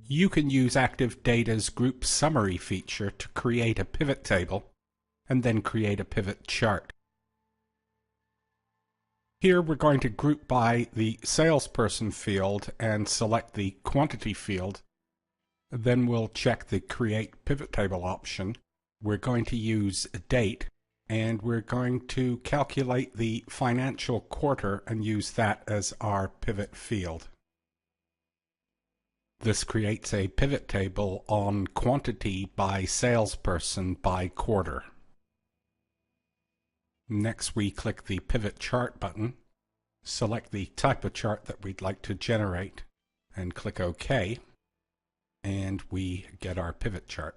You can use Active Data's Group Summary feature to create a pivot table and then create a pivot chart. Here we're going to group by the salesperson field and select the quantity field. Then we'll check the Create Pivot Table option. We're going to use date, and we're going to calculate the financial quarter and use that as our pivot field. This creates a pivot table on quantity by salesperson by quarter. Next, we click the Pivot Chart button, select the type of chart that we'd like to generate, and click OK, and we get our pivot chart.